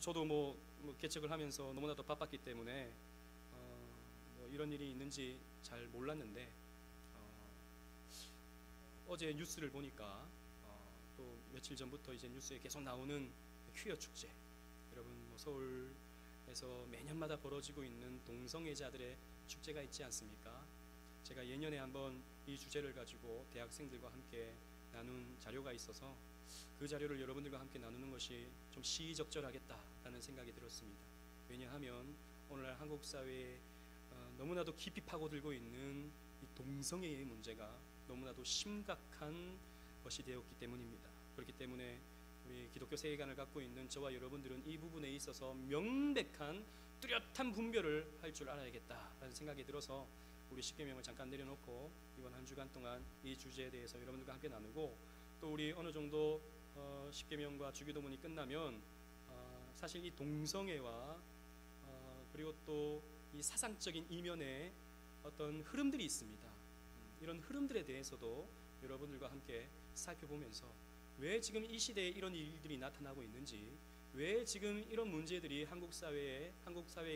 저도 개척을 하면서 너무나도 바빴기 때문에 이런 일이 있는지 잘 몰랐는데 어제 뉴스를 보니까 또 며칠 전부터 이제 뉴스에 계속 나오는 퀴어 축제, 여러분 서울에서 매년마다 벌어지고 있는 동성애자들의 축제가 있지 않습니까? 제가 예년에 한번 이 주제를 가지고 대학생들과 함께 나눈 자료가 있어서 그 자료를 여러분들과 함께 나누는 것이 좀 시의적절하겠다라는 생각이 들었습니다. 왜냐하면 오늘날 한국 사회에 너무나도 깊이 파고들고 있는 이 동성애의 문제가 너무나도 심각한 것이 되었기 때문입니다. 그렇기 때문에 우리 기독교 세계관을 갖고 있는 저와 여러분들은 이 부분에 있어서 명백한 뚜렷한 분별을 할 줄 알아야겠다라는 생각이 들어서 우리 십계명을 잠깐 내려놓고 이번 한 주간 동안 이 주제에 대해서 여러분들과 함께 나누고, 또 우리 어느 정도 십계명과 주기도문이 끝나면 사실 이 동성애와 그리고 또 이 사상적인 이면에 어떤 흐름들이 있습니다. 이런 흐름들에 대해서도 여러분들과 함께 살펴보면서 왜 지금 이 시대에 이런 일들이 나타나고 있는지, 왜 지금 이런 문제들이 한국 사회의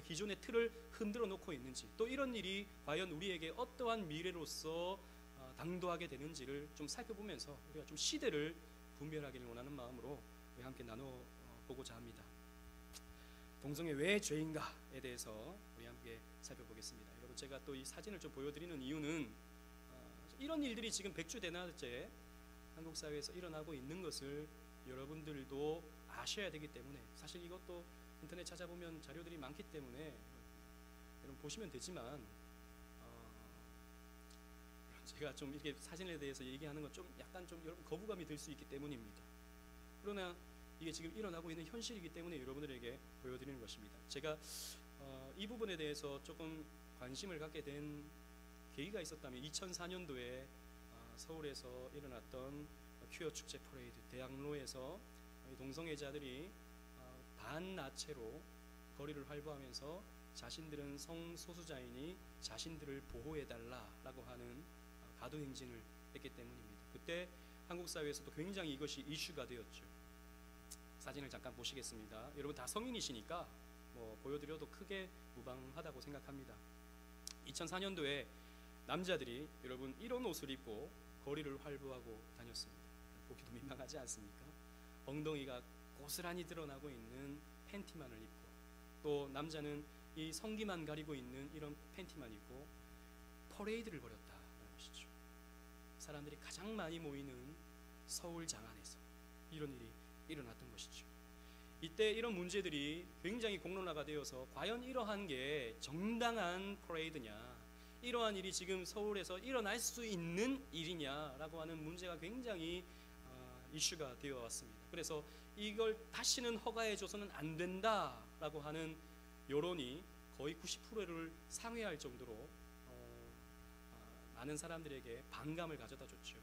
기존의 틀을 흔들어 놓고 있는지, 또 이런 일이 과연 우리에게 어떠한 미래로서 당도하게 되는지를 좀 살펴보면서 우리가 좀 시대를 분별하기를 원하는 마음으로 우리 함께 나눠보고자 합니다. 동성애 왜 죄인가에 대해서 우리 함께 살펴보겠습니다. 여러분, 제가 또 이 사진을 좀 보여드리는 이유는 이런 일들이 지금 백주대낮에 한국 사회에서 일어나고 있는 것을 여러분들도 아셔야 되기 때문에, 사실 이것도 인터넷 찾아보면 자료들이 많기 때문에 여러분 보시면 되지만 제가 좀 이렇게 사진에 대해서 얘기하는 건 좀 약간 좀 여러분 거부감이 들 수 있기 때문입니다. 그러나 이게 지금 일어나고 있는 현실이기 때문에 여러분들에게 보여드리는 것입니다. 제가 이 부분에 대해서 조금 관심을 갖게 된 계기가 있었다면 2004년도에 서울에서 일어났던 퀴어 축제 퍼레이드, 대학로에서 동성애자들이 반나체로 거리를 활보하면서 자신들은 성소수자이니 자신들을 보호해달라라고 하는 가도행진을 했기 때문입니다. 그때 한국 사회에서도 굉장히 이것이 이슈가 되었죠. 사진을 잠깐 보시겠습니다. 여러분 다 성인이시니까 보여드려도 크게 무방하다고 생각합니다. 2004년도에 남자들이 여러분 이런 옷을 입고 거리를 활보하고 다녔습니다. 보기도 민망하지 않습니까? 엉덩이가 고스란히 드러나고 있는 팬티만을 입고, 또 남자는 이 성기만 가리고 있는 이런 팬티만 입고 퍼레이드를 벌였다는 것이죠. 사람들이 가장 많이 모이는 서울 장안에서 이런 일이 일어났던 것이죠. 이때 이런 문제들이 굉장히 공론화가 되어서 과연 이러한 게 정당한 퍼레이드냐, 이러한 일이 지금 서울에서 일어날 수 있는 일이냐라고 하는 문제가 굉장히 이슈가 되어 왔습니다. 그래서 이걸 다시는 허가해줘서는 안 된다라고 하는 여론이 거의 90%를 상회할 정도로 많은 사람들에게 반감을 가져다 줬죠.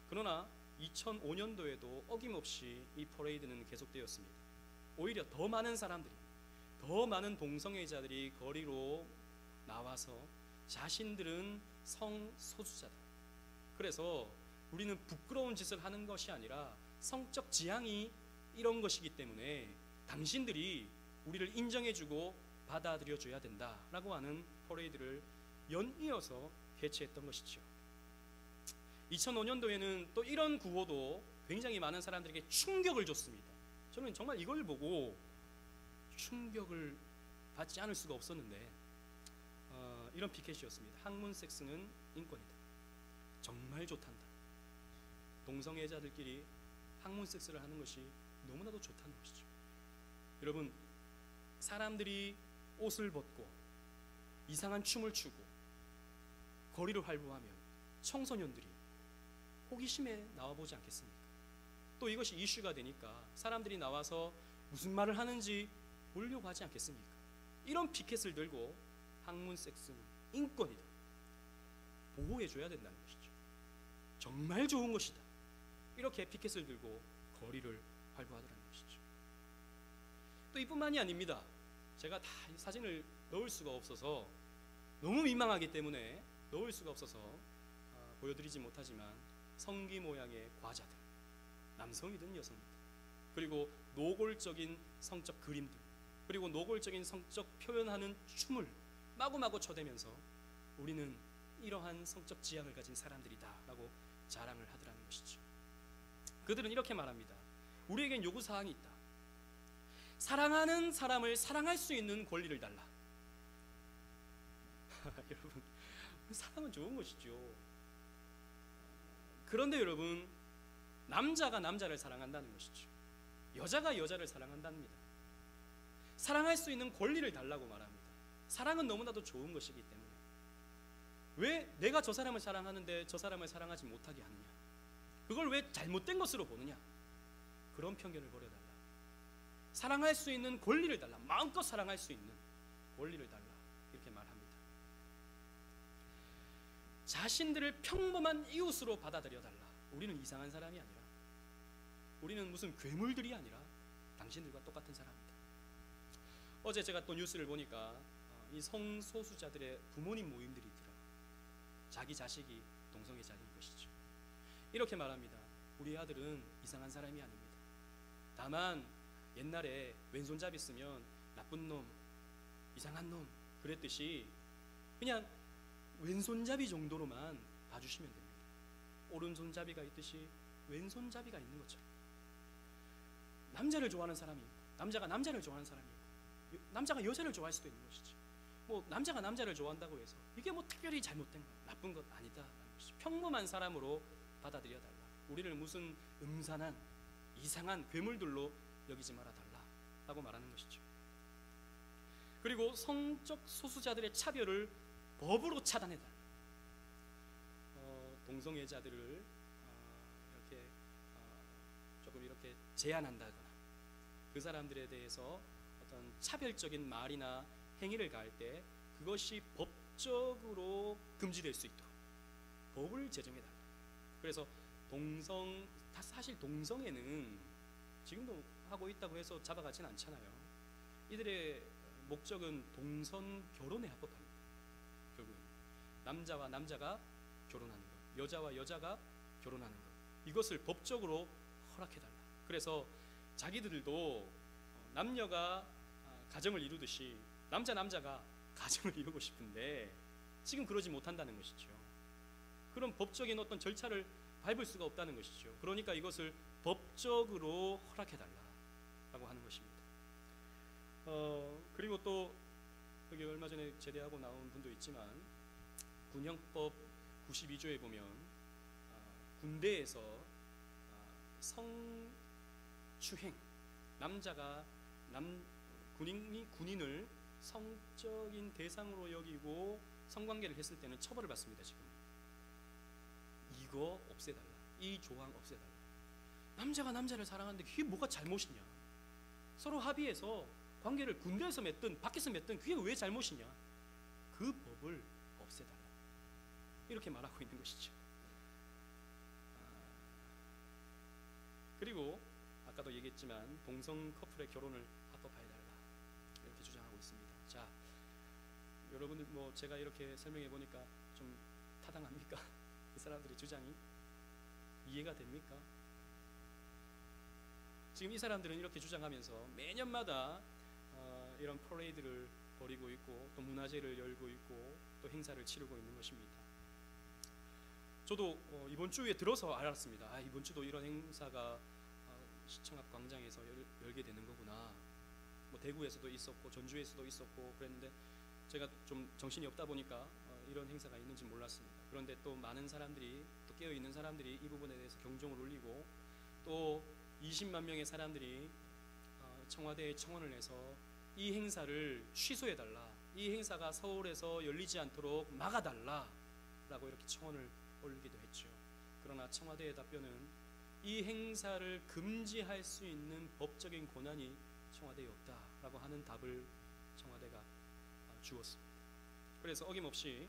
그러나 2005년도에도 어김없이 이 퍼레이드는 계속되었습니다. 오히려 더 많은 사람들이, 더 많은 동성애자들이 거리로 나와서 자신들은 성소수자다, 그래서 우리는 부끄러운 짓을 하는 것이 아니라 성적 지향이 이런 것이기 때문에 당신들이 우리를 인정해주고 받아들여줘야 된다라고 하는 퍼레이드를 연이어서 개최했던 것이죠. 2005년도에는 또 이런 구호도 굉장히 많은 사람들에게 충격을 줬습니다. 저는 정말 이걸 보고 충격을 받지 않을 수가 없었는데 이런 피켓이었습니다. 학문 섹스는 인권이다. 정말 좋단다. 동성애자들끼리 학문 섹스를 하는 것이 너무나도 좋다는 것이죠. 여러분, 사람들이 옷을 벗고 이상한 춤을 추고 거리를 활보하면 청소년들이 호기심에 나와보지 않겠습니까? 또 이것이 이슈가 되니까 사람들이 나와서 무슨 말을 하는지 보려고 하지 않겠습니까? 이런 피켓을 들고 학문 섹스는 인권이다, 보호해줘야 된다는 것이죠. 정말 좋은 것이다, 이렇게 피켓을 들고 거리를 활보하더라는 것이죠. 또 이뿐만이 아닙니다. 제가 다 사진을 넣을 수가 없어서 너무 민망하기 때문에 넣을 수가 없어서 보여드리지 못하지만 성기 모양의 과자들, 남성이든 여성이든, 그리고 노골적인 성적 그림들, 그리고 노골적인 성적 표현하는 춤을 마구마구 춰대면서 우리는 이러한 성적 지향을 가진 사람들이다라고 자랑을 하더라는 것이죠. 그들은 이렇게 말합니다. 우리에겐 요구사항이 있다. 사랑하는 사람을 사랑할 수 있는 권리를 달라. 여러분, 사랑은 좋은 것이죠. 그런데 여러분, 남자가 남자를 사랑한다는 것이죠. 여자가 여자를 사랑한답니다. 사랑할 수 있는 권리를 달라고 말합니다. 사랑은 너무나도 좋은 것이기 때문에 왜 내가 저 사람을 사랑하는데 저 사람을 사랑하지 못하게 하느냐, 그걸 왜 잘못된 것으로 보느냐, 그런 편견을 버려달라. 사랑할 수 있는 권리를 달라. 마음껏 사랑할 수 있는 권리를 달라, 이렇게 말합니다. 자신들을 평범한 이웃으로 받아들여달라. 우리는 이상한 사람이 아니라, 우리는 무슨 괴물들이 아니라 당신들과 똑같은 사람이다. 어제 제가 또 뉴스를 보니까 이 성소수자들의 부모님 모임들이 있더라고요. 자기 자식이 동성애자인 것이죠. 이렇게 말합니다. 우리 아들은 이상한 사람이 아닙니다. 다만 옛날에 왼손잡이 쓰면 나쁜 놈, 이상한 놈 그랬듯이 그냥 왼손잡이 정도로만 봐주시면 됩니다. 오른손잡이가 있듯이 왼손잡이가 있는 것처럼 남자를 좋아하는 사람이 있고, 남자가 남자를 좋아하는 사람이 있고, 남자가 여자를 좋아할 수도 있는 것이지. 뭐 남자가 남자를 좋아한다고 해서 이게 뭐 특별히 잘못된 것, 나쁜 것 아니다라는 것이, 평범한 사람으로 받아들여달라. 우리를 무슨 음산한 이상한 괴물들로 여기지 말아달라 라고 말하는 것이죠. 그리고 성적 소수자들의 차별을 법으로 차단해달라. 동성애자들을 이렇게 조금 이렇게 제한한다거나 그 사람들에 대해서 어떤 차별적인 말이나 행위를 가할 때 그것이 법적으로 금지될 수 있도록 법을 제정해달라. 그래서 사실 동성애는 지금도 하고 있다고 해서 잡아가진 않잖아요. 이들의 목적은 동성 결혼에 합법합니다. 결국 남자와 남자가 결혼하는 것, 여자와 여자가 결혼하는 것, 이것을 법적으로 허락해달라. 그래서 자기들도 남녀가 가정을 이루듯이 남자가 가정을 이루고 싶은데 지금 그러지 못한다는 것이죠. 그런 법적인 어떤 절차를 밟을 수가 없다는 것이죠. 그러니까 이것을 법적으로 허락해달라라고 하는 것입니다. 그리고 또 여기 얼마 전에 제대하고 나온 분도 있지만 군형법 92조에 보면 군대에서 성추행, 남자가 군인을 성적인 대상으로 여기고 성관계를 했을 때는 처벌을 받습니다. 지금 이거 없애달라. 이 조항 없애달라. 남자가 남자를 사랑하는데 그게 뭐가 잘못이냐? 서로 합의해서 관계를 군대에서 맺든 밖에서 맺든 그게 왜 잘못이냐? 그 법을 없애달라. 이렇게 말하고 있는 것이죠. 그리고 아까도 얘기했지만 동성 커플의 결혼을 합법화해달라, 이렇게 주장하고 있습니다. 자, 여러분들 뭐 제가 이렇게 설명해 보니까 좀 타당합니까? 이 사람들의 주장이 이해가 됩니까? 지금 이 사람들은 이렇게 주장하면서 매년마다 이런 퍼레이드를 벌이고 있고 또 문화제를 열고 있고 또 행사를 치르고 있는 것입니다. 저도 이번 주에 들어서 알았습니다. 이번 주도 이런 행사가 시청 앞 광장에서 열게 되는 거구나. 뭐 대구에서도 있었고 전주에서도 있었고 그랬는데 제가 좀 정신이 없다 보니까 이런 행사가 있는지 몰랐습니다. 그런데 또 많은 사람들이, 또 깨어 있는 사람들이 이 부분에 대해서 경종을 울리고 또 20만 명의 사람들이 청와대에 청원을 해서 이 행사를 취소해달라, 이 행사가 서울에서 열리지 않도록 막아달라라고 이렇게 청원을 올리기도 했죠. 그러나 청와대의 답변은 이 행사를 금지할 수 있는 법적인 권한이 청와대에 없다라고 하는 답을 청와대가 주었습니다. 그래서 어김없이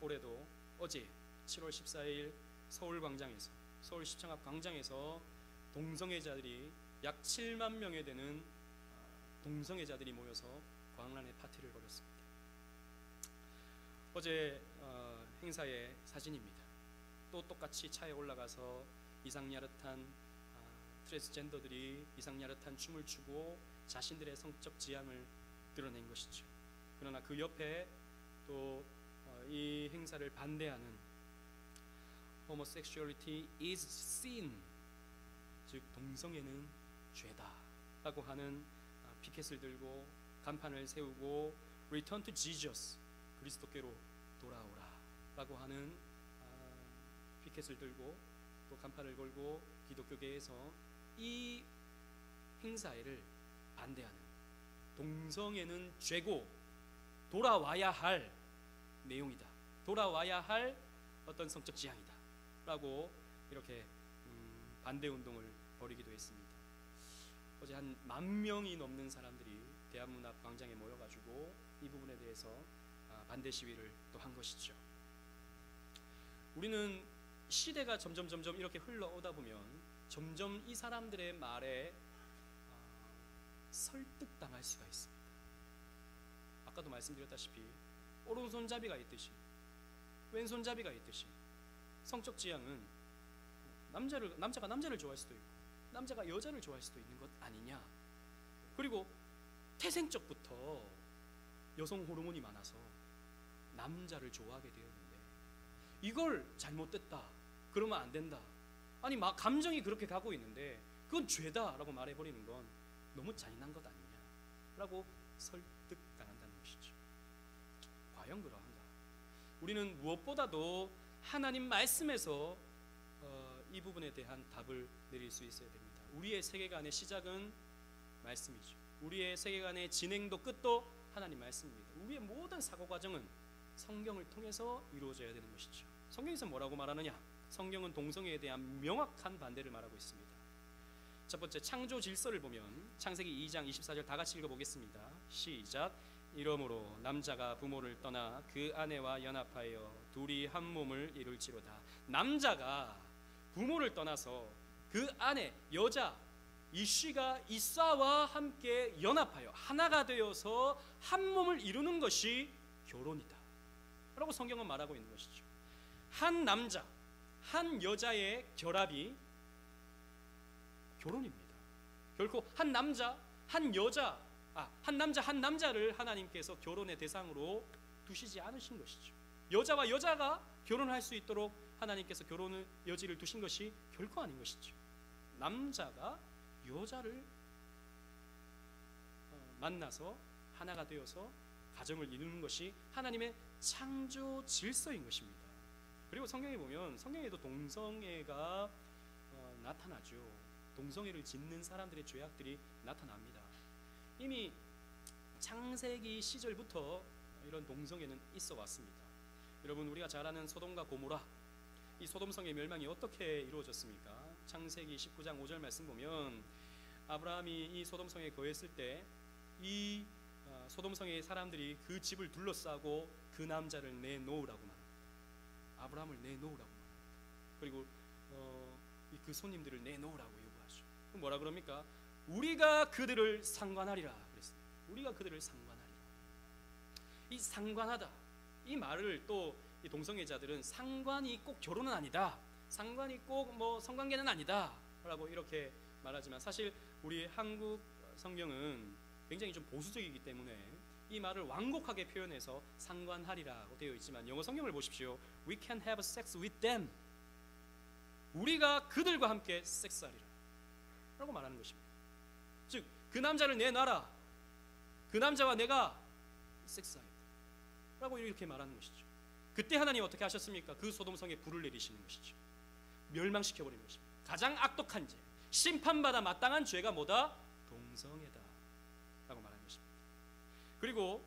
올해도 어제 7월 14일 서울광장에서, 서울시청 앞 광장에서 동성애자들이 약 7만 명에 되는 동성애자들이 모여서 광란의 파티를 벌였습니다. 어제 행사의 사진입니다. 또 똑같이 차에 올라가서 이상야릇한 트랜스젠더들이 이상야릇한 춤을 추고 자신들의 성적 지향을 드러낸 것이죠. 그러나 그 옆에 또 이 행사를 반대하는 homosexuality is sin, 즉 동성애는 죄다라고 하는 피켓을 들고 간판을 세우고 return to Jesus, 그리스도께로 돌아오라라고 하는 피켓을 들고 또 간판을 걸고 기독교계에서 이 행사를 반대하는, 동성애는 죄고 돌아와야 할 내용이다, 돌아와야 할 어떤 성적 지향이다 라고 이렇게 반대 운동을 벌이기도 했습니다. 어제 한 10,000명이 넘는 사람들이 대한문합 광장에 모여가지고 이 부분에 대해서 반대 시위를 또 한 것이죠. 우리는 시대가 점점 이렇게 흘러오다 보면 점점 이 사람들의 말에 설득당할 수가 있습니다. 아까도 말씀드렸다시피 오른손잡이가 있듯이 왼손잡이가 있듯이 성적 지향은 남자가 남자를 좋아할 수도 있고 남자가 여자를 좋아할 수도 있는 것 아니냐. 그리고 태생적부터 여성 호르몬이 많아서 남자를 좋아하게 되었는데 이걸 잘못됐다, 그러면 안 된다, 아니 막 감정이 그렇게 가고 있는데 그건 죄다라고 말해버리는 건 너무 잔인한 것 아니냐라고 설득당한다는 것이죠. 과연 그러한가? 우리는 무엇보다도 하나님 말씀에서 이 부분에 대한 답을 내릴 수 있어야 됩니다. 우리의 세계관의 시작은 말씀이죠. 우리의 세계관의 진행도 끝도 하나님 말씀입니다. 우리의 모든 사고 과정은 성경을 통해서 이루어져야 되는 것이죠. 성경에서 뭐라고 말하느냐? 성경은 동성애에 대한 명확한 반대를 말하고 있습니다. 첫 번째, 창조 질서를 보면 창세기 2장 24절 다 같이 읽어보겠습니다. 시작. 이러므로 남자가 부모를 떠나 그 아내와 연합하여 둘이 한 몸을 이룰지로다. 남자가 부모를 떠나서 그 아내, 여자, 이씨가 이사와 함께 연합하여 하나가 되어서 한 몸을 이루는 것이 결혼이다 라고 성경은 말하고 있는 것이죠. 한 남자, 한 여자의 결합이 결혼입니다. 결코 한 남자, 한 남자를 하나님께서 결혼의 대상으로 두시지 않으신 것이죠. 여자와 여자가 결혼할 수 있도록 하나님께서 결혼의 여지를 두신 것이 결코 아닌 것이죠. 남자가 여자를 만나서 하나가 되어서 가정을 이루는 것이 하나님의 창조 질서인 것입니다. 그리고 성경에 보면 성경에도 동성애가 나타나죠. 동성애를 짓는 사람들의 죄악들이 나타납니다. 이미 창세기 시절부터 이런 동성애는 있어 왔습니다. 여러분, 우리가 잘 아는 소돔과 고모라, 이 소돔성의 멸망이 어떻게 이루어졌습니까? 창세기 19장 5절 말씀 보면 아브라함이 이 소돔성에 거했을 때 이 소돔성의 사람들이 그 집을 둘러싸고 그 남자를 내놓으라고 말합니다. 아브라함을 내놓으라고 말합니다. 그리고 그 손님들을 내놓으라고 요구하죠. 그럼 뭐라 그럽니까? 우리가 그들을 상관하리라 그랬습니다. 우리가 그들을 상관하리라. 이 상관하다, 이 말을 또 이 동성애자들은 상관이 꼭 결혼은 아니다, 상관이 꼭 뭐 성관계는 아니다 라고 이렇게 말하지만 사실 우리 한국 성경은 굉장히 좀 보수적이기 때문에 이 말을 완곡하게 표현해서 상관하리라고 되어 있지만 영어 성경을 보십시오. We can have sex with them. 우리가 그들과 함께 섹스하리라 라고 말하는 것입니다. 즉 그 남자를 내놔라, 그 남자와 내가 섹스하겠다 라고 이렇게 말하는 것이죠. 그때 하나님 어떻게 하셨습니까? 그 소돔성에 불을 내리시는 것이죠. 멸망시켜버리는 것입니다. 가장 악독한 죄, 심판받아 마땅한 죄가 뭐다? 동성애다 라고 말하는 것입니다. 그리고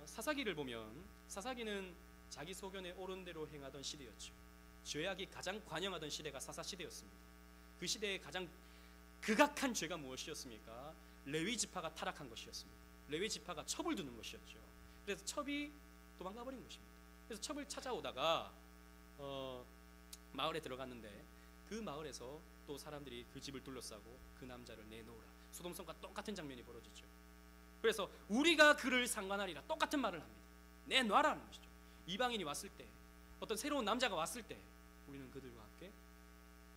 사사기를 보면 사사기는 자기 소견에 옳은 대로 행하던 시대였죠. 죄악이 가장 관영하던 시대가 사사시대였습니다. 그 시대의 가장 극악한 죄가 무엇이었습니까? 레위 지파가 타락한 것이었습니다. 레위 지파가 첩을 두는 것이었죠. 그래서 첩이 도망가 버린 것입니다. 그래서 첩을 찾아오다가 마을에 들어갔는데 그 마을에서 또 사람들이 그 집을 둘러싸고 그 남자를 내놓으라, 소돔성과 똑같은 장면이 벌어지죠. 그래서 우리가 그를 상관하리라, 똑같은 말을 합니다. 내놔라는 것이죠. 이방인이 왔을 때, 어떤 새로운 남자가 왔을 때 우리는 그들과 함께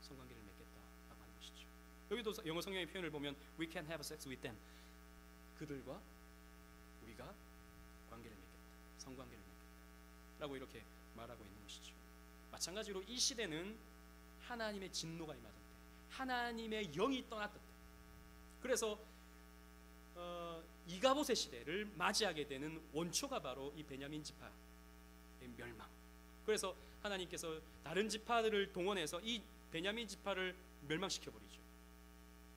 성관계를 맺겠다라고 하는 것이죠. 여기도 영어 성경의 표현을 보면 We can have sex with them. 그들과 우리가 관계를 맺겠다, 성관계를 맺겠다 라고 이렇게 말하고 있는 것이죠. 마찬가지로 이 시대는 하나님의 진노가 임하던 때, 하나님의 영이 떠났던 때, 그래서 이가봇의 시대를 맞이하게 되는 원초가 바로 이 베냐민 지파의 멸망. 그래서 하나님께서 다른 지파들을 동원해서 이 베냐민 지파를 멸망시켜버리죠.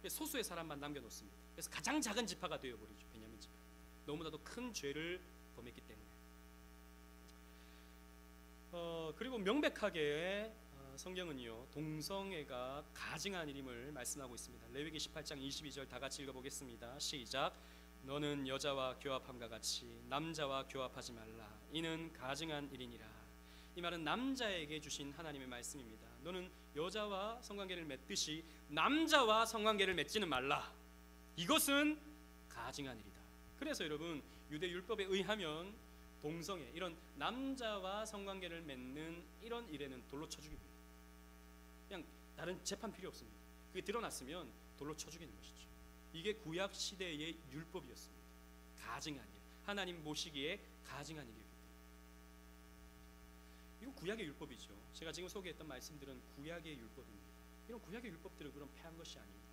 소수의 사람만 남겨놓습니다. 그래서 가장 작은 지파가 되어버리죠. 베냐민 지파. 너무나도 큰 죄를 범했기 때문에. 그리고 명백하게 성경은요, 동성애가 가증한 일임을 말씀하고 있습니다. 레위기 18장 22절 다 같이 읽어보겠습니다. 시작. 너는 여자와 교합함과 같이 남자와 교합하지 말라. 이는 가증한 일이니라. 이 말은 남자에게 주신 하나님의 말씀입니다. 너는 여자와 성관계를 맺듯이 남자와 성관계를 맺지는 말라. 이것은 가증한 일이다. 그래서 여러분, 유대 율법에 의하면 동성애, 이런 남자와 성관계를 맺는 이런 일에는 돌로 쳐 죽입니다. 그냥 다른 재판 필요 없습니다. 그게 드러났으면 돌로 쳐 죽이는 것이죠. 이게 구약 시대의 율법이었습니다. 가증한 일, 하나님 보시기에 가증한 일이었기 때문에. 이건 구약의 율법이죠. 제가 지금 소개했던 말씀들은 구약의 율법입니다. 이런 구약의 율법들은 그럼 패한 것이 아닙니다.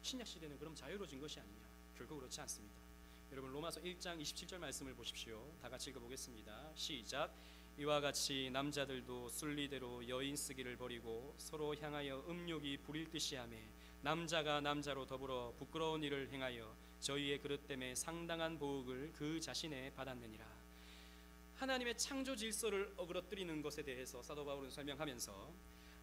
신약 시대는 그럼 자유로워진 것이 아니냐? 결코 그렇지 않습니다. 여러분, 로마서 1장 27절 말씀을 보십시오. 다 같이 읽어보겠습니다. 시작. 이와 같이 남자들도 순리대로 여인 쓰기를 버리고 서로 향하여 음욕이 부릴 듯이 하며 남자가 남자로 더불어 부끄러운 일을 행하여 저희의 그릇 때문에 상당한 보응을 그 자신에 받았느니라. 하나님의 창조 질서를 어그러뜨리는 것에 대해서 사도 바울은 설명하면서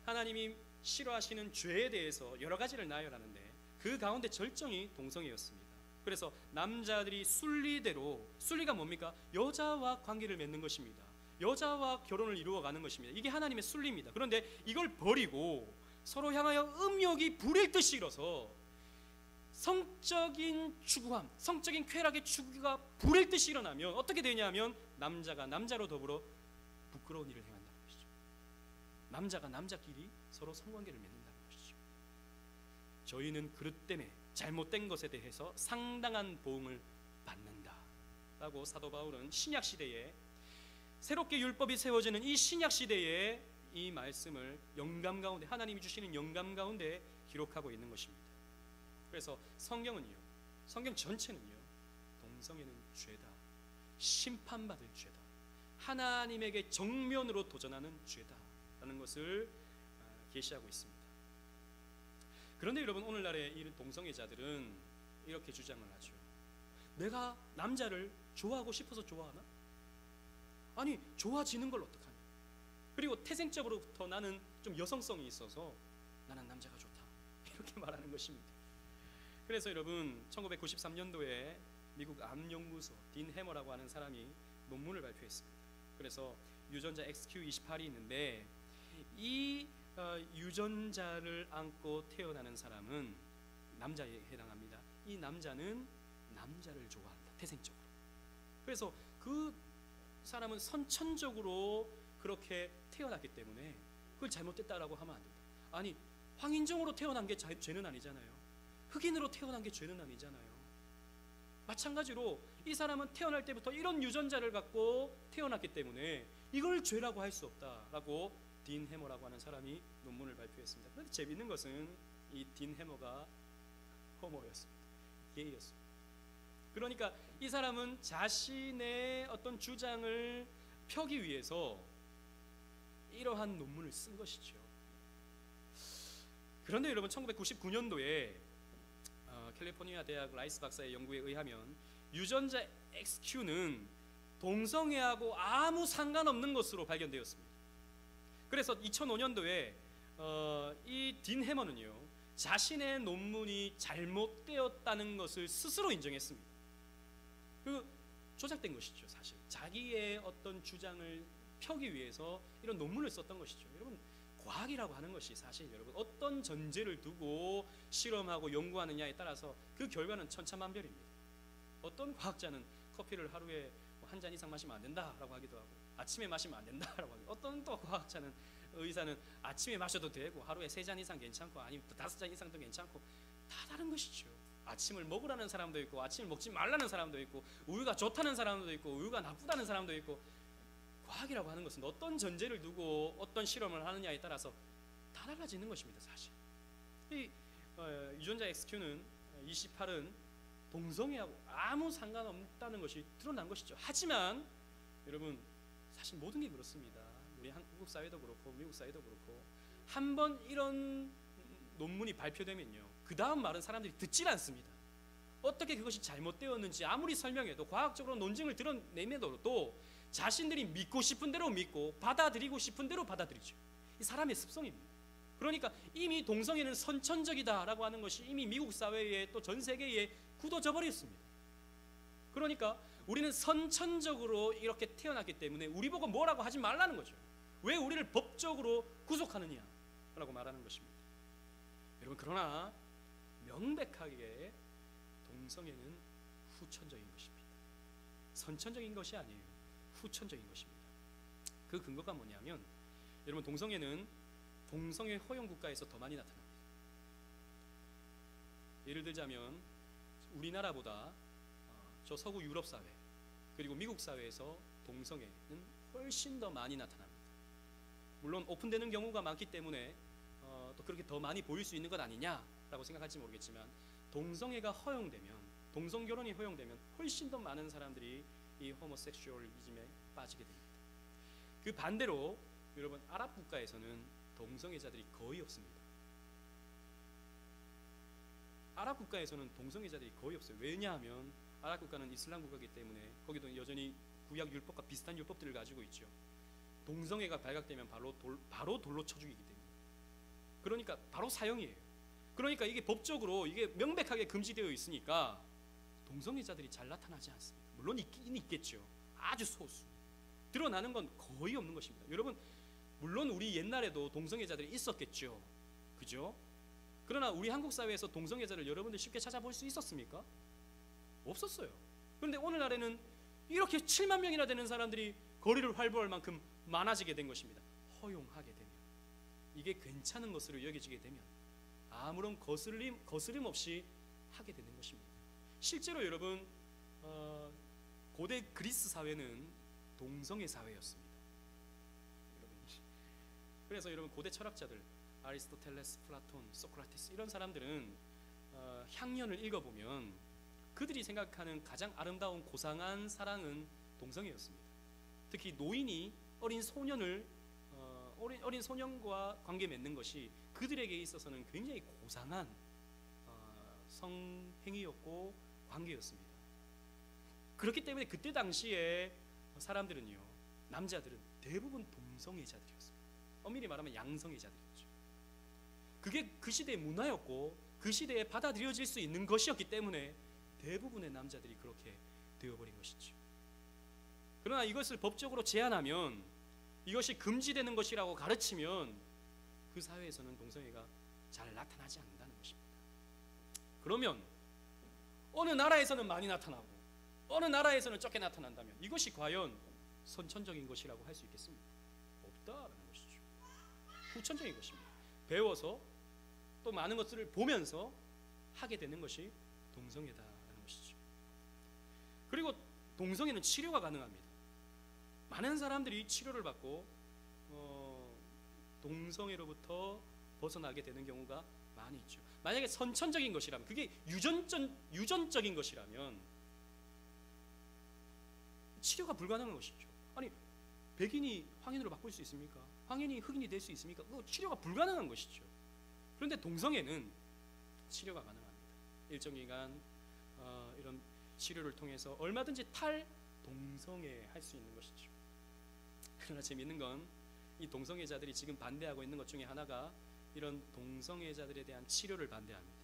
하나님이 싫어하시는 죄에 대해서 여러 가지를 나열하는데 그 가운데 절정이 동성애였습니다. 그래서 남자들이 순리대로, 순리가 뭡니까? 여자와 관계를 맺는 것입니다. 여자와 결혼을 이루어가는 것입니다. 이게 하나님의 순리입니다. 그런데 이걸 버리고 서로 향하여 음욕이 부릴 듯이 일어서 성적인 추구함, 성적인 쾌락의 추구가 부릴 듯이 일어나면 어떻게 되냐면 남자가 남자로 더불어 부끄러운 일을 행한다는 것이죠. 남자가 남자끼리 서로 성관계를 맺는다는 것이죠. 저희는 그릇 때문에 잘못된 것에 대해서 상당한 보응을 받는다라고 사도 바울은 신약 시대에, 새롭게 율법이 세워지는 이 신약 시대에 이 말씀을 영감 가운데, 하나님이 주시는 영감 가운데 기록하고 있는 것입니다. 그래서 성경은요, 성경 전체는요, 동성애는 죄다, 심판받을 죄다, 하나님에게 정면으로 도전하는 죄다라는 것을 계시하고 있습니다. 그런데 여러분, 오늘날의 이런 동성애자들은 이렇게 주장을 하죠. 내가 남자를 좋아하고 싶어서 좋아하나? 아니, 좋아지는 걸 어떡하냐? 그리고 태생적으로부터 나는 좀 여성성이 있어서 나는 남자가 좋다, 이렇게 말하는 것입니다. 그래서 여러분, 1993년도에 미국 암연구소 딘 해머라고 하는 사람이 논문을 발표했습니다. 그래서 유전자 XQ28이 있는데 이 유전자를 안고 태어나는 사람은 남자에 해당합니다. 이 남자는 남자를 좋아한다, 태생적으로. 그래서 그 사람은 선천적으로 그렇게 태어났기 때문에 그걸 잘못됐다라고 하면 안 된다. 아니, 황인종으로 태어난 게 죄는 아니잖아요. 흑인으로 태어난 게 죄는 아니잖아요. 마찬가지로 이 사람은 태어날 때부터 이런 유전자를 갖고 태어났기 때문에 이걸 죄라고 할 수 없다라고 딘 해머라고 하는 사람이 논문을 발표했습니다. 그런데 재미있는 것은 이 딘 해머가 호모였습니다. 게이였습니다. 그러니까 이 사람은 자신의 어떤 주장을 펴기 위해서 이러한 논문을 쓴 것이죠. 그런데 여러분, 1999년도에 캘리포니아 대학 라이스 박사의 연구에 의하면 유전자 XQ는 동성애하고 아무 상관없는 것으로 발견되었습니다. 그래서 2005년도에 이 딘 해머는요, 자신의 논문이 잘못되었다는 것을 스스로 인정했습니다. 그 조작된 것이죠. 사실 자기의 어떤 주장을 펴기 위해서 이런 논문을 썼던 것이죠. 여러분, 과학이라고 하는 것이 사실 여러분 어떤 전제를 두고 실험하고 연구하느냐에 따라서 그 결과는 천차만별입니다. 어떤 과학자는 커피를 하루에 한 잔 이상 마시면 안 된다라고 하기도 하고 아침에 마시면 안 된다라고 하고, 어떤 또 과학자는, 의사는 아침에 마셔도 되고 하루에 3잔 이상 괜찮고 아니면 5잔 이상도 괜찮고, 다 다른 것이죠. 아침을 먹으라는 사람도 있고 아침을 먹지 말라는 사람도 있고 우유가 좋다는 사람도 있고 우유가 나쁘다는 사람도 있고 과학이라고 하는 것은 어떤 전제를 두고 어떤 실험을 하느냐에 따라서 다 달라지는 것입니다. 사실 이 유전자 XQ는 28은 동성애하고 아무 상관없다는 것이 드러난 것이죠. 하지만 여러분 사실 모든 게 그렇습니다. 우리 한국 사회도 그렇고 미국 사회도 그렇고 한번 이런 논문이 발표되면요 그 다음 말은 사람들이 듣질 않습니다. 어떻게 그것이 잘못되었는지 아무리 설명해도 과학적으로 논증을 드러내면서도 자신들이 믿고 싶은 대로 믿고 받아들이고 싶은 대로 받아들이죠. 이 사람의 습성입니다. 그러니까 이미 동성애는 선천적이다라고 하는 것이 이미 미국 사회에 또 전 세계에 굳어져 버렸습니다. 그러니까 우리는 선천적으로 이렇게 태어났기 때문에 우리 보고 뭐라고 하지 말라는 거죠. 왜 우리를 법적으로 구속하느냐라고 말하는 것입니다. 여러분 그러나 명백하게 동성애는 후천적인 것입니다. 선천적인 것이 아니에요. 후천적인 것입니다. 그 근거가 뭐냐면 여러분 동성애는 동성애 허용 국가에서 더 많이 나타납니다. 예를 들자면 우리나라보다 저 서구 유럽 사회 그리고 미국 사회에서 동성애는 훨씬 더 많이 나타납니다. 물론 오픈되는 경우가 많기 때문에 또 그렇게 더 많이 보일 수 있는 것 아니냐라고 생각할지 모르겠지만 동성애가 허용되면 동성결혼이 허용되면 훨씬 더 많은 사람들이 이 호모섹슈얼리즘에 빠지게 됩니다. 그 반대로 여러분 아랍 국가에서는 동성애자들이 거의 없습니다. 아랍 국가에서는 동성애자들이 거의 없어요. 왜냐하면 아랍 국가는 이슬람 국가이기 때문에 거기도 여전히 구약 율법과 비슷한 율법들을 가지고 있죠. 동성애가 발각되면 바로 돌로 쳐 죽이기 때문에 그러니까 바로 사형이에요. 그러니까 이게 법적으로 이게 명백하게 금지되어 있으니까 동성애자들이 잘 나타나지 않습니다. 물론 있긴 있겠죠. 아주 소수. 드러나는 건 거의 없는 것입니다. 여러분 물론 우리 옛날에도 동성애자들이 있었겠죠. 그죠? 그러나 우리 한국 사회에서 동성애자를 여러분들 쉽게 찾아볼 수 있었습니까? 없었어요. 그런데 오늘날에는 이렇게 7만 명이나 되는 사람들이 거리를 활보할 만큼 많아지게 된 것입니다. 허용하게 되면 이게 괜찮은 것으로 여겨지게 되면 아무런 거스름 없이 하게 되는 것입니다. 실제로 여러분 고대 그리스 사회는 동성애 사회였습니다. 그래서 여러분 고대 철학자들 아리스토텔레스, 플라톤, 소크라테스 이런 사람들은 향연을 읽어보면 그들이 생각하는 가장 아름다운 고상한 사랑은 동성애였습니다. 특히 노인이 어린 소년과 관계 맺는 것이 그들에게 있어서는 굉장히 고상한 성행위였고 관계였습니다. 그렇기 때문에 그때 당시에 사람들은요 남자들은 대부분 동성애자들이었습니다. 엄밀히 말하면 양성애자들이었죠. 그게 그 시대의 문화였고 그 시대에 받아들여질 수 있는 것이었기 때문에 대부분의 남자들이 그렇게 되어버린 것이죠. 그러나 이것을 법적으로 제한하면 이것이 금지되는 것이라고 가르치면 그 사회에서는 동성애가 잘 나타나지 않는다는 것입니다. 그러면 어느 나라에서는 많이 나타나고 어느 나라에서는 적게 나타난다면 이것이 과연 선천적인 것이라고 할 수 있겠습니까? 없다라는 것이죠. 후천적인 것입니다. 배워서 또 많은 것들을 보면서 하게 되는 것이 동성애다라는 것이죠. 그리고 동성애는 치료가 가능합니다. 많은 사람들이 치료를 받고 동성애로부터 벗어나게 되는 경우가 많이 있죠. 만약에 선천적인 것이라면 그게 유전적인 것이라면 치료가 불가능한 것이죠. 아니 백인이 황인으로 바꿀 수 있습니까? 황인이 흑인이 될 수 있습니까? 그거 치료가 불가능한 것이죠. 그런데 동성애는 치료가 가능합니다. 일정 기간 이런 치료를 통해서 얼마든지 탈동성애 할 수 있는 것이죠. 그러나 재미있는 건 이 동성애자들이 지금 반대하고 있는 것 중에 하나가 이런 동성애자들에 대한 치료를 반대합니다.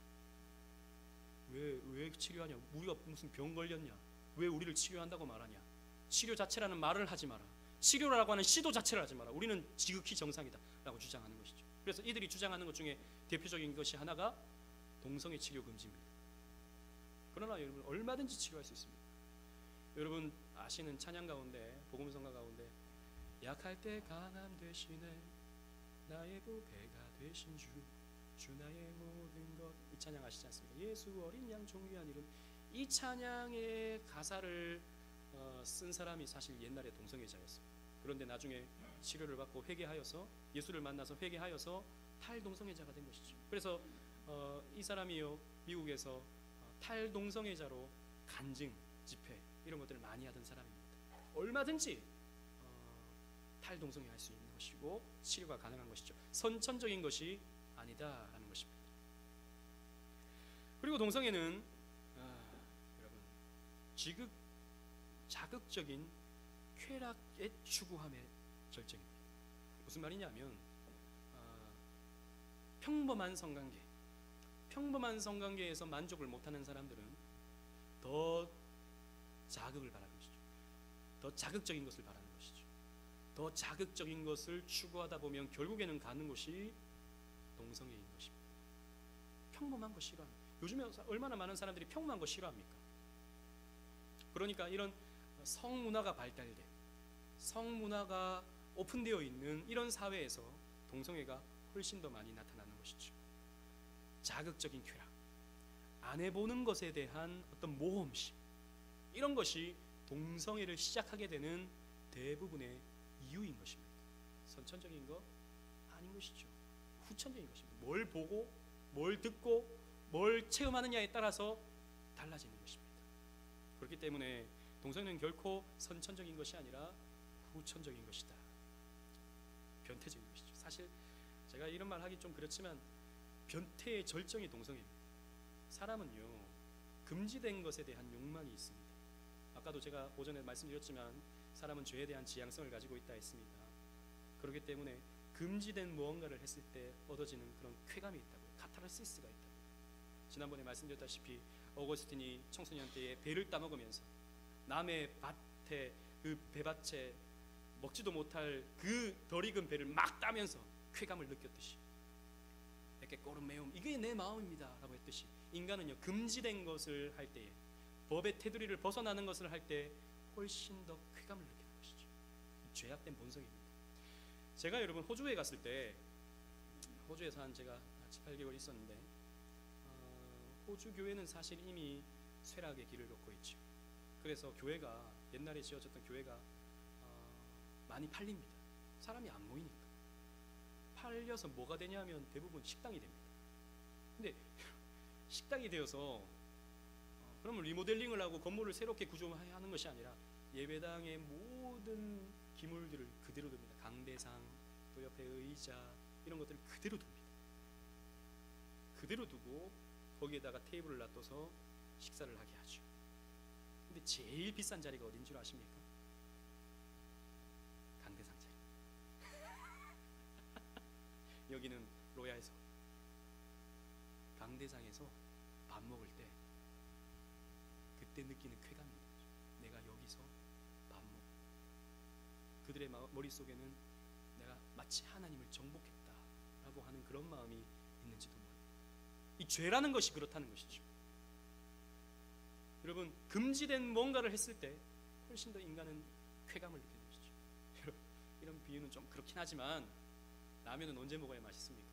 왜 치료하냐? 우리가 무슨 병 걸렸냐? 왜 우리를 치료한다고 말하냐? 치료 자체라는 말을 하지 마라. 치료라고 하는 시도 자체를 하지 마라. 우리는 지극히 정상이다 라고 주장하는 것이죠. 그래서 이들이 주장하는 것 중에 대표적인 것이 하나가 동성애 치료 금지입니다. 그러나 여러분 얼마든지 치료할 수 있습니다. 여러분 아시는 찬양 가운데 복음성가 가운데 약할 때 강함 되시네 나의 보배가 되신 주 주 나의 모든 것, 이 찬양 아시지 않습니까? 예수 어린 양 종귀한 이름. 이 찬양의 가사를 쓴 사람이 사실 옛날에 동성애자였어요. 그런데 나중에 치료를 받고 회개하여서 예수를 만나서 회개하여서 탈동성애자가 된 것이죠. 그래서 이 사람이요 미국에서 탈동성애자로 간증, 집회 이런 것들을 많이 하던 사람입니다. 얼마든지 탈동성애 할 수 있는 것이고 치료가 가능한 것이죠. 선천적인 것이 아니다라는 것입니다. 그리고 동성애는 여러분 자극적인 쾌락의 추구함의 절정입니다. 무슨 말이냐면 평범한 성관계에서 만족을 못하는 사람들은 더 자극을 바라는 것이죠. 더 자극적인 것을 바라는 것이죠. 더 자극적인 것을 추구하다 보면 결국에는 가는 것이 동성애인 것입니다. 평범한 거 싫어합니다. 요즘에 얼마나 많은 사람들이 평범한 거 싫어합니까? 그러니까 이런 성문화가 발달된, 성문화가 오픈되어 있는 이런 사회에서 동성애가 훨씬 더 많이 나타나는 것이죠. 자극적인 쾌락, 안 해보는 것에 대한 어떤 모험심, 이런 것이 동성애를 시작하게 되는 대부분의 이유인 것입니다. 선천적인 거 아닌 것이죠. 후천적인 것입니다. 뭘 보고, 뭘 듣고, 뭘 체험하느냐에 따라서 달라지는 것입니다. 그렇기 때문에 동성애는 결코 선천적인 것이 아니라 후천적인 것이다. 변태적인 것이죠. 사실 제가 이런 말 하기 좀 그렇지만 변태의 절정이 동성애입니다. 사람은요 금지된 것에 대한 욕망이 있습니다. 아까도 제가 오전에 말씀드렸지만 사람은 죄에 대한 지향성을 가지고 있다 했습니다. 그렇기 때문에 금지된 무언가를 했을 때 얻어지는 그런 쾌감이 있다고요. 카타르시스가 있다고요. 지난번에 말씀드렸다시피 어거스틴이 청소년 때에 배를 따먹으면서 남의 밭에 그 배밭에 먹지도 못할 그 덜 익은 배를 막 따면서 쾌감을 느꼈듯이 이렇게 꼬른 매움, 이게 내 마음입니다 라고 했듯이 인간은요 금지된 것을 할 때에, 법의 테두리를 벗어나는 것을 할 때 훨씬 더 쾌감을 느끼는 것이죠. 죄악된 본성입니다. 제가 여러분 호주에 갔을 때, 호주에서 한 제가 7-8개월 있었는데 호주 교회는 사실 이미 쇠락의 길을 걷고 있죠. 그래서 교회가, 옛날에 지어졌던 교회가 많이 팔립니다. 사람이 안 모이니까. 팔려서 뭐가 되냐면 대부분 식당이 됩니다. 근데 식당이 되어서 그러면 리모델링을 하고 건물을 새롭게 구조하는 것이 아니라 예배당의 모든 기물들을 그대로 둡니다. 강대상, 또 옆에 의자 이런 것들을 그대로 둡니다. 그대로 두고 거기에다가 테이블을 놔둬서 식사를 하게 하죠. 근데 제일 비싼 자리가 어딘 줄 아십니까? 강대상 자리. 여기는 로얄석. 강대상에서 밥 먹을 때 그때 느끼는 쾌감입니다. 내가 여기서 밥 먹고, 그들의 머릿속에는 내가 마치 하나님을 정복했다라고 하는 그런 마음이 있는지도 모릅니다. 이 죄라는 것이 그렇다는 것이죠. 여러분, 금지된 뭔가를 했을 때 훨씬 더 인간은 쾌감을 느끼는 것이죠. 여러분, 이런 비유는 좀 그렇긴 하지만 라면은 언제 먹어야 맛있습니까?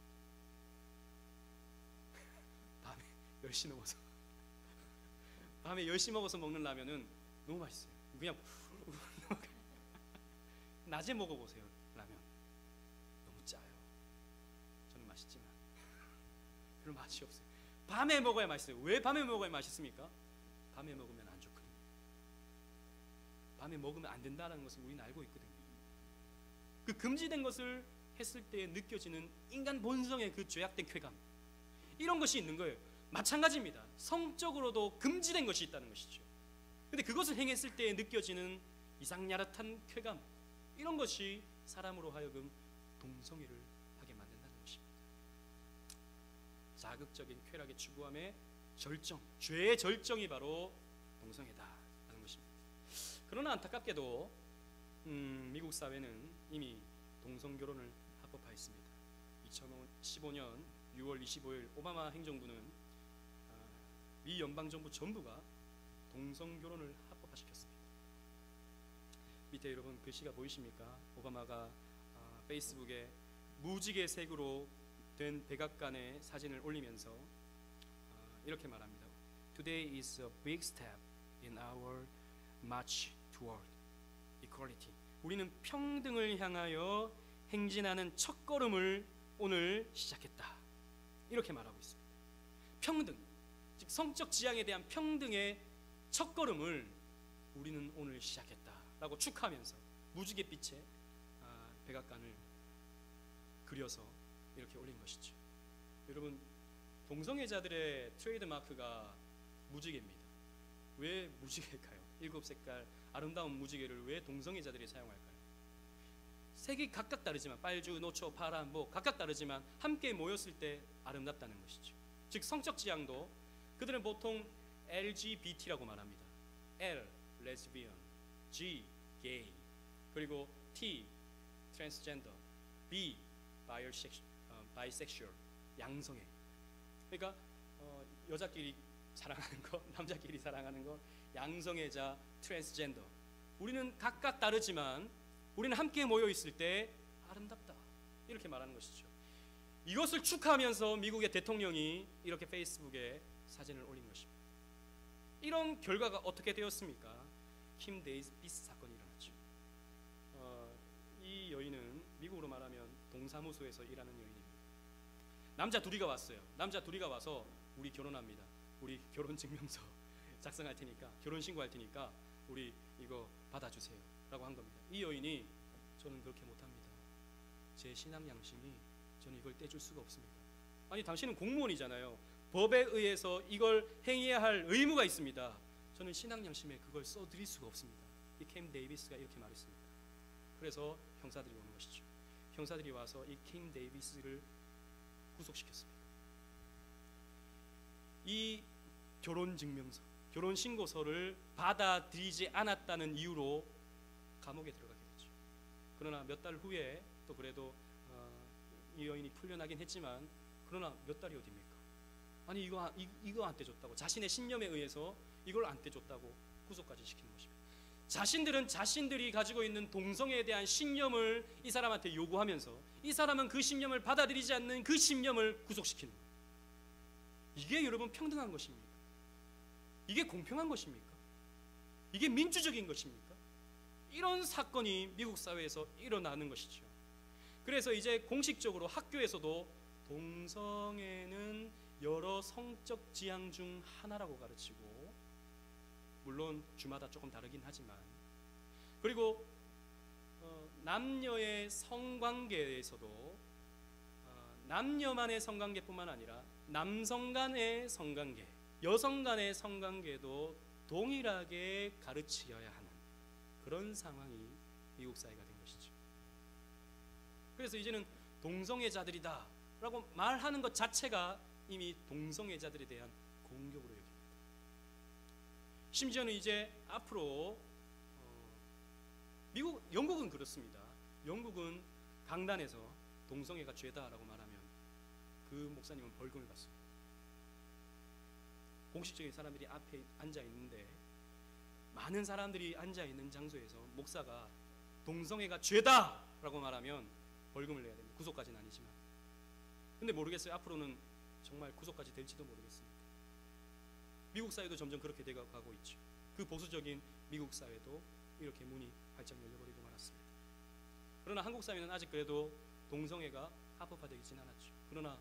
밤에 10시 넘어서 밤에 10시 먹어서 먹는 라면은 너무 맛있어요. 그냥 낮에 먹어보세요. 라면 너무 짜요. 저는 맛있지만 별로 맛이 없어요. 밤에 먹어야 맛있어요. 왜 밤에 먹어야 맛있습니까? 밤에 먹으면 안 좋거든요. 밤에 먹으면 안 된다는 것을 우리는 알고 있거든요. 그 금지된 것을 했을 때 느껴지는 인간 본성의 그 죄악된 쾌감, 이런 것이 있는 거예요. 마찬가지입니다. 성적으로도 금지된 것이 있다는 것이죠. 근데 그것을 행했을 때 느껴지는 이상야릇한 쾌감, 이런 것이 사람으로 하여금 동성애를 하게 만든다는 것입니다. 자극적인 쾌락의 추구함의 절정, 죄의 절정이 바로 동성애다라는 것입니다. 그러나 안타깝게도 미국 사회는 이미 동성결혼을 합법화했습니다. 2015년 6월 25일 오바마 행정부는 미 연방정부 전부가 동성결혼을 합법화시켰습니다. 밑에 여러분 글씨가 보이십니까? 오바마가 페이스북에 무지개 색으로 된 백악관의 사진을 올리면서 이렇게 말합니다. Today is a big step in our march toward equality. 우리는 평등을 향하여 행진하는 첫걸음을 오늘 시작했다. 이렇게 말하고 있습니다. 평등, 즉 성적 지향에 대한 평등의 첫걸음을 우리는 오늘 시작했다라고 축하하면서 무지갯빛에 백악관을 그려서 이렇게 올린 것이죠. 여러분, 동성애자들의 트레이드 마크가 무지개입니다. 왜 무지개일까요? 7색깔 아름다운 무지개를 왜 동성애자들이 사용할까요? 색이 각각 다르지만 빨주, 노초, 파란, 뭐 각각 다르지만 함께 모였을 때 아름답다는 것이죠. 즉 성적 지향도 그들은 보통 LGBT라고 말합니다. L, 레즈비언, G, 게이, 그리고 T, 트랜스젠더, B, 바이섹슈얼, 양성애. 그러니까 여자끼리 사랑하는 거, 남자끼리 사랑하는 거, 양성애자, 트랜스젠더. 우리는 각각 다르지만 우리는 함께 모여 있을 때 아름답다. 이렇게 말하는 것이죠. 이것을 축하하면서 미국의 대통령이 이렇게 페이스북에 사진을 올린 것입니다. 이런 결과가 어떻게 되었습니까? 킴 데이비스 사건이 일어났죠. 이 여인은 미국으로 말하면 동사무소에서 일하는 여인입니다. 남자 둘이가 왔어요. 남자 둘이가 와서 우리 결혼합니다. 우리 결혼증명서 작성할 테니까, 결혼신고할 테니까 우리 이거 받아주세요 라고 한 겁니다. 이 여인이 저는 그렇게 못합니다. 제 신앙 양심이 저는 이걸 떼줄 수가 없습니다. 아니 당신은 공무원이잖아요. 법에 의해서 이걸 행해야 할 의무가 있습니다. 저는 신앙 양심에 그걸 써드릴 수가 없습니다. 이 캠 데이비스가 이렇게 말했습니다. 그래서 형사들이 오는 것이죠. 형사들이 와서 이 캠 데이비스를 구속시켰습니다. 이 결혼증명서, 결혼신고서를 받아들이지 않았다는 이유로 감옥에 들어가게 됐죠. 그러나 몇 달 후에 또 그래도 이 여인이 풀려나긴 했지만, 그러나 몇 달이 어딥니까? 아니 이거 안 떼줬다고, 자신의 신념에 의해서 이걸 안 떼줬다고 구속까지 시키는 것입니다. 자신들은 자신들이 가지고 있는 동성애에 대한 신념을 이 사람한테 요구하면서 이 사람은 그 신념을 받아들이지 않는 그 신념을 구속시키는 거예요. 이게 여러분 평등한 것입니까? 이게 공평한 것입니까? 이게 민주적인 것입니까? 이런 사건이 미국 사회에서 일어나는 것이죠. 그래서 이제 공식적으로 학교에서도 동성애는 여러 성적 지향 중 하나라고 가르치고, 물론 주마다 조금 다르긴 하지만, 그리고 남녀의 성관계에서도 남녀만의 성관계뿐만 아니라 남성 간의 성관계, 여성 간의 성관계도 동일하게 가르치어야 하는 그런 상황이 미국 사회가 된 것이죠. 그래서 이제는 동성애자들이다 라고 말하는 것 자체가 이미 동성애자들에 대한 공격으로 여깁니다. 심지어는 이제 앞으로 영국은 그렇습니다. 영국은 강단에서 동성애가 죄다라고 말하면 그 목사님은 벌금을 받습니다. 공식적인 사람들이 앞에 앉아 있는데, 많은 사람들이 앉아 있는 장소에서 목사가 동성애가 죄다라고 말하면 벌금을 내야 됩니다. 구속까지는 아니지만. 근데 모르겠어요. 앞으로는 정말 구속까지 될지도 모르겠습니다. 미국 사회도 점점 그렇게 되어가고 있죠. 그 보수적인 미국 사회도 이렇게 문이 활짝 열려버리고 말았습니다. 그러나 한국 사회는 아직 그래도 동성애가 합법화되지는 않았죠. 그러나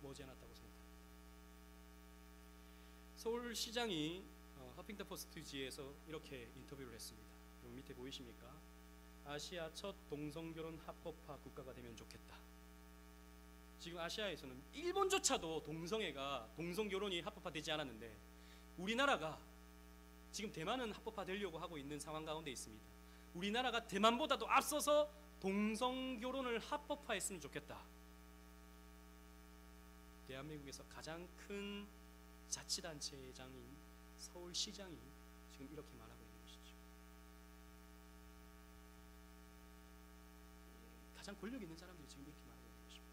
머지않았다고 생각합니다. 서울시장이 허핑턴 포스트지에서 이렇게 인터뷰를 했습니다. 여러분 밑에 보이십니까? 아시아 첫 동성결혼 합법화 국가가 되면 좋겠다. 지금 아시아에서는 일본조차도 동성결혼이 합법화되지 않았는데, 우리나라가 지금 대만은 합법화되려고 하고 있는 상황 가운데 있습니다. 우리나라가 대만보다도 앞서서 동성결혼을 합법화했으면 좋겠다. 대한민국에서 가장 큰 자치단체장인 서울시장이 지금 이렇게 말하고 있는 것이죠. 가장 권력 있는 사람들이 지금 이렇게 말하고 있는 것입니다.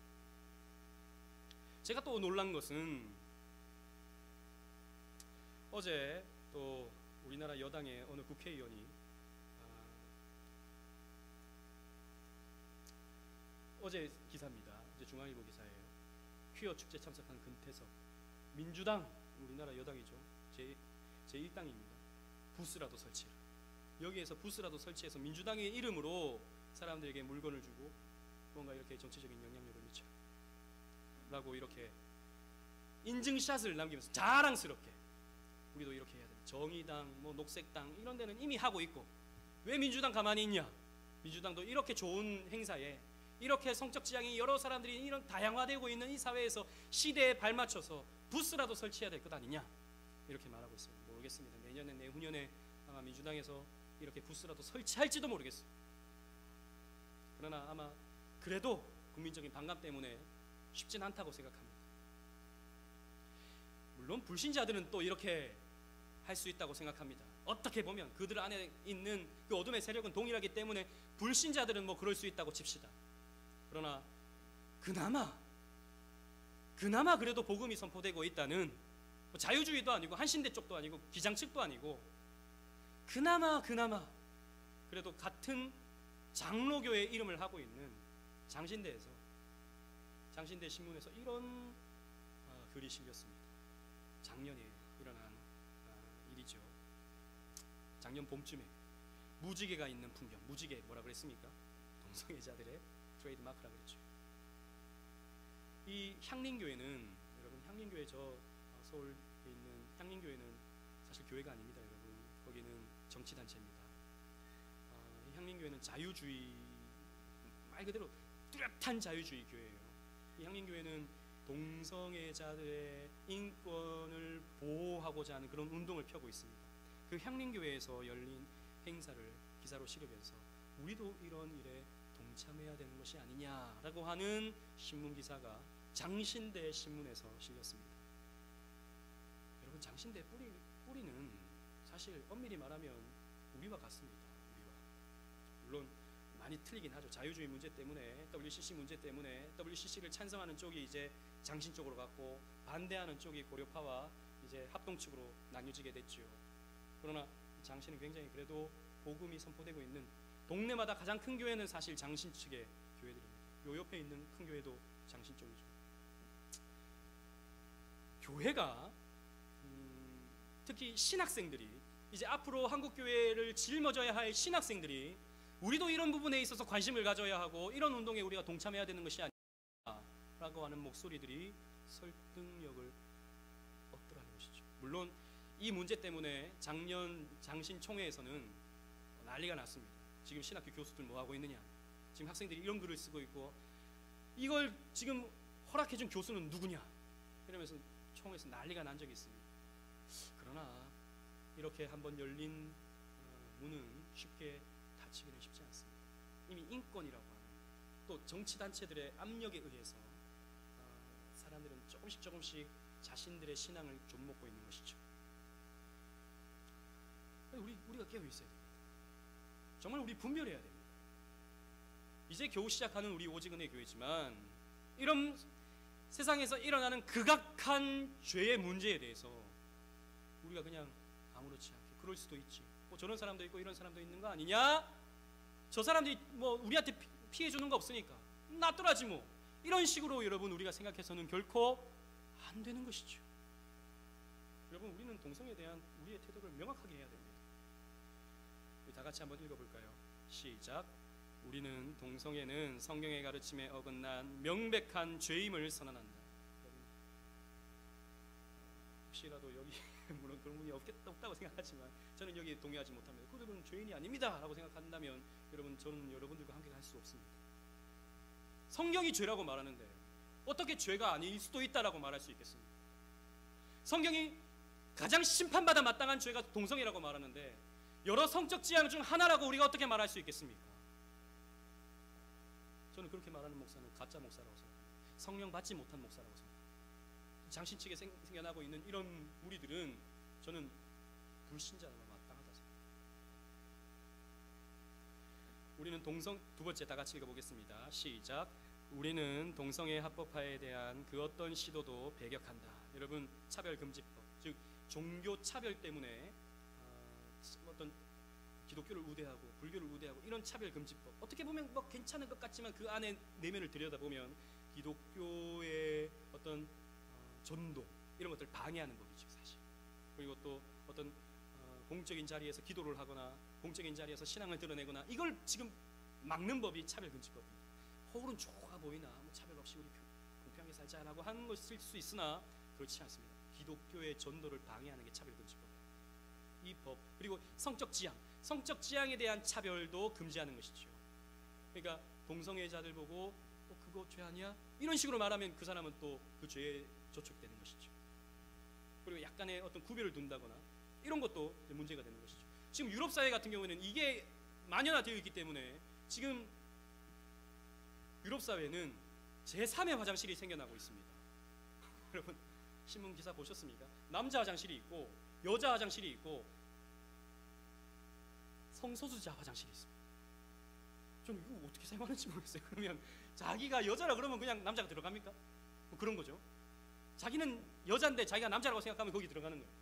제가 또 놀란 것은, 어제 또 우리나라 여당의 어느 국회의원이 어제 기사입니다. 이제 중앙일보 기사예요. 퀴어 축제 참석한 금태섭, 민주당, 우리나라 여당이죠. 제1당입니다. 부스라도 설치해라. 여기에서 부스라도 설치해서 민주당의 이름으로 사람들에게 물건을 주고 뭔가 이렇게 정치적인 영향력을 미쳐 라고 이렇게 인증샷을 남기면서 자랑스럽게 우리도 이렇게 해야 된다. 정의당, 뭐 녹색당 이런 데는 이미 하고 있고 왜 민주당 가만히 있냐? 민주당도 이렇게 좋은 행사에 이렇게 성적 지향이 여러 사람들이 이런 다양화되고 있는 이 사회에서 시대에 발맞춰서 부스라도 설치해야 될 것 아니냐? 이렇게 말하고 있습니다. 모르겠습니다. 내년에 내후년에 아마 민주당에서 이렇게 부스라도 설치할지도 모르겠어요. 그러나 아마 그래도 국민적인 반감 때문에 쉽진 않다고 생각합니다. 물론 불신자들은 또 이렇게 할 수 있다고 생각합니다. 어떻게 보면 그들 안에 있는 그 어둠의 세력은 동일하기 때문에 불신자들은 뭐 그럴 수 있다고 칩시다. 그러나 그나마 그래도 복음이 선포되고 있다는 뭐 자유주의도 아니고 한신대 쪽도 아니고 기장 측도 아니고 그나마 그래도 같은 장로교의 이름을 하고 있는 장신대 신문에서 이런 글이 실렸습니다. 작년에 일어난 일이죠. 작년 봄쯤에 무지개가 있는 풍경, 무지개 뭐라 그랬습니까? 동성애자들의 트레이드마크라고 그랬죠. 이 향림교회는 여러분 향림교회 서울에 있는 향림교회는 사실 교회가 아닙니다. 여러분 거기는 정치단체입니다. 이 향림교회는 자유주의 말 그대로 뚜렷한 자유주의 교회예요. 이 향림교회는 동성애자들의 인권을 보호하고자 하는 그런 운동을 펴고 있습니다. 그 향림교회에서 열린 행사를 기사로 실으면서 우리도 이런 일에 동참해야 되는 것이 아니냐라고 하는 신문 기사가 장신대 신문에서 실렸습니다. 여러분 장신대 뿌리는 사실 엄밀히 말하면 우리와 같습니다. 물론 많이 틀리긴 하죠. 자유주의 문제 때문에 WCC 문제 때문에 WCC를 찬성하는 쪽이 이제 장신 쪽으로 갔고 반대하는 쪽이 고려파와 이제 합동 측으로 나뉘어지게 됐죠. 그러나 장신은 굉장히 그래도 복음이 선포되고 있는 동네마다 가장 큰 교회는 사실 장신 측의 교회들입니다. 요 옆에 있는 큰 교회도 장신 쪽이죠. 교회가 특히 신학생들이 이제 앞으로 한국 교회를 짊어져야 할 신학생들이 우리도 이런 부분에 있어서 관심을 가져야 하고 이런 운동에 우리가 동참해야 되는 것이 아니라고 하는 목소리들이 설득력을 얻더라는 것이죠. 물론 이 문제 때문에 작년 장신총회에서는 난리가 났습니다. 지금 신학교 교수들 뭐 하고 있느냐? 지금 학생들이 이런 글을 쓰고 있고 이걸 지금 허락해준 교수는 누구냐? 이러면서 총회에서 난리가 난 적이 있습니다. 그러나 이렇게 한번 열린 문은 쉽게 닫히기는 쉽지 않습니다. 이미 인권이라고 하는 또 정치단체들의 압력에 의해서 사람들은 조금씩 자신들의 신앙을 좀먹고 있는 것이죠. 우리가 깨어 있어야 됩니다. 정말 우리 분별해야 됩니다. 이제 겨우 시작하는 우리 오직은혜 교회지만 이런 세상에서 일어나는 극악한 죄의 문제에 대해서 우리가 그냥 아무렇지 않게 그럴 수도 있지. 뭐 저런 사람도 있고 이런 사람도 있는 거 아니냐? 저 사람들이 뭐 우리한테 피해 주는 거 없으니까 놔둬라지 뭐. 이런 식으로 여러분 우리가 생각해서는 결코 안 되는 것이죠. 여러분 우리는 동성애에 대한 우리의 태도를 명확하게 해야 됩니다. 우리 다 같이 한번 읽어볼까요? 시작. 우리는 동성애는 성경의 가르침에 어긋난 명백한 죄임을 선언한다. 혹시라도 여기 물론 그런 분이 없다고 생각하지만 저는 여기에 동의하지 못합니다. 그들은 죄인이 아닙니다 라고 생각한다면 여러분 저는 여러분들과 함께 갈 수 없습니다. 성경이 죄라고 말하는데 어떻게 죄가 아닐 수도 있다라고 말할 수 있겠습니까? 성경이 가장 심판받아 마땅한 죄가 동성애라고 말하는데 여러 성적 지향 중 하나라고 우리가 어떻게 말할 수 있겠습니까? 저는 그렇게 말하는 목사는 가짜 목사라고 생각합니다. 성령 받지 못한 목사라고 생각합니다. 장신 측에 생겨나고 있는 이런 무리들은 저는 불신자가 마땅하다 생각합니다. 우리는 두 번째 다 같이 읽어보겠습니다. 시작. 우리는 동성애 합법화에 대한 그 어떤 시도도 배격한다. 여러분 차별금지법, 즉 종교 차별 때문에 어떤 기독교를 우대하고 불교를 우대하고 이런 차별금지법 어떻게 보면 뭐 괜찮은 것 같지만 그 안에 내면을 들여다보면 기독교의 어떤 전도 이런 것들 방해하는 법이죠, 사실. 그리고 또 어떤 공적인 자리에서 기도를 하거나 공적인 자리에서 신앙을 드러내거나 이걸 지금 막는 법이 차별금지법입니다. 허울은 좋아 보이나 뭐 차별 없이 우리 공평하게 살자라고 하는 것일 수 있으나 그렇지 않습니다. 기독교의 전도를 방해하는 게 차별금지법입니다. 이 법, 그리고 성적 지향에 대한 차별도 금지하는 것이죠. 그러니까 동성애자들 보고 그거 죄 아니야? 이런 식으로 말하면 그 사람은 또 그 죄에 저촉되는 것이죠. 그리고 약간의 어떤 구별을 둔다거나 이런 것도 문제가 되는 것이죠. 지금 유럽 사회 같은 경우에는 이게 만연화되어 있기 때문에 지금 유럽 사회는 제3의 화장실이 생겨나고 있습니다. 여러분 신문 기사 보셨습니까? 남자 화장실이 있고 여자 화장실이 있고 성소수자 화장실이 있습니다. 저는 이거 어떻게 사용하는지 모르겠어요. 그러면 자기가 여자라 그러면 그냥 남자가 들어갑니까? 뭐 그런 거죠. 자기는 여자인데 자기가 남자라고 생각하면 거기 들어가는 거예요.